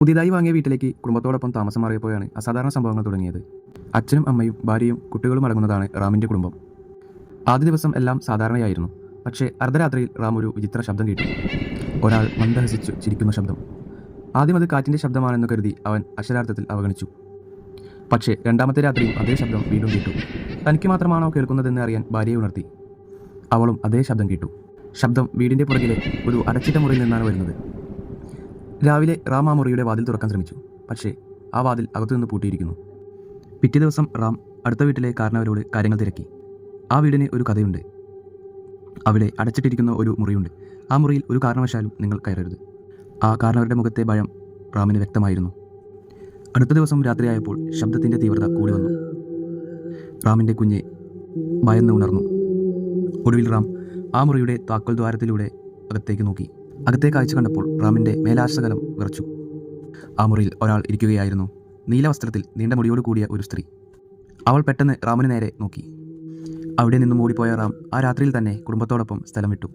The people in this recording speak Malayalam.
പുതിയതായി വാങ്ങിയ വീട്ടിലേക്ക് കുടുംബത്തോടൊപ്പം താമസം മാറിയപ്പോഴാണ് അസാധാരണ സംഭവങ്ങൾ തുടങ്ങിയത്. അച്ഛനും അമ്മയും ഭാര്യയും കുട്ടികളും അടങ്ങുന്നതാണ് റാമിൻ്റെ കുടുംബം. ആദ്യ ദിവസം എല്ലാം സാധാരണയായിരുന്നു. പക്ഷേ അർദ്ധരാത്രിയിൽ റാം ഒരു വിചിത്ര ശബ്ദം കേട്ടു. ഒരാൾ മന്ദഹസിച്ചു ചിരിക്കുന്ന ശബ്ദം. ആദ്യം അത് കാറ്റിൻ്റെ ശബ്ദമാണെന്ന് കരുതി അവൻ അക്ഷരാർത്ഥത്തിൽ അവഗണിച്ചു. പക്ഷേ രണ്ടാമത്തെ രാത്രിയും അതേ ശബ്ദം വീണ്ടും കേട്ടു. തനിക്ക് മാത്രമാണോ കേൾക്കുന്നതെന്ന് അറിയാൻ ഭാര്യയെ ഉണർത്തി. അവളും അതേ ശബ്ദം കേട്ടു. ശബ്ദം വീടിൻ്റെ പുറകിലെ ഒരു അടച്ചിട്ട മുറിയിൽ നിന്നാണ് വരുന്നത്. രാവിലെ റാം ആ മുറിയുടെ വാതിൽ തുറക്കാൻ ശ്രമിച്ചു. പക്ഷേ ആ വാതിൽ അകത്തുനിന്ന് പൂട്ടിയിരിക്കുന്നു. പിറ്റേ ദിവസം റാം അടുത്ത വീട്ടിലെ കാരണവരോട് കാര്യങ്ങൾ തിരക്കി. ആ വീടിന് ഒരു കഥയുണ്ട്. അവിടെ അടച്ചിട്ടിരിക്കുന്ന ഒരു മുറിയുണ്ട്. ആ മുറിയിൽ ഒരു കാരണവശാലും നിങ്ങൾ കയറരുത്. ആ കാരണവരുടെ മുഖത്തെ ഭയം റാമിന് വ്യക്തമായിരുന്നു. അടുത്ത ദിവസം രാത്രിയായപ്പോൾ ശബ്ദത്തിൻ്റെ തീവ്രത കൂടി വന്നു. റാമിൻ്റെ കുഞ്ഞ് ഭയന്ന് ഉണർന്നു. ഒടുവിൽ റാം ആ മുറിയുടെ താക്കോൽ ദ്വാരത്തിലൂടെ അകത്തേക്ക് നോക്കി. അകത്തെ കാഴ്ച കണ്ടപ്പോൾ റാമിൻ്റെ മേലാശകലം വിറച്ചു. ആ മുറിയിൽ ഒരാൾ ഇരിക്കുകയായിരുന്നു. നീല വസ്ത്രത്തിൽ നീണ്ട മുടിയോട് കൂടിയ ഒരു സ്ത്രീ. അവൾ പെട്ടെന്ന് റാമിന് നേരെ നോക്കി. അവിടെ നിന്നും ഓടിപ്പോയ റാം ആ രാത്രിയിൽ തന്നെ കുടുംബത്തോടൊപ്പം സ്ഥലം വിട്ടു.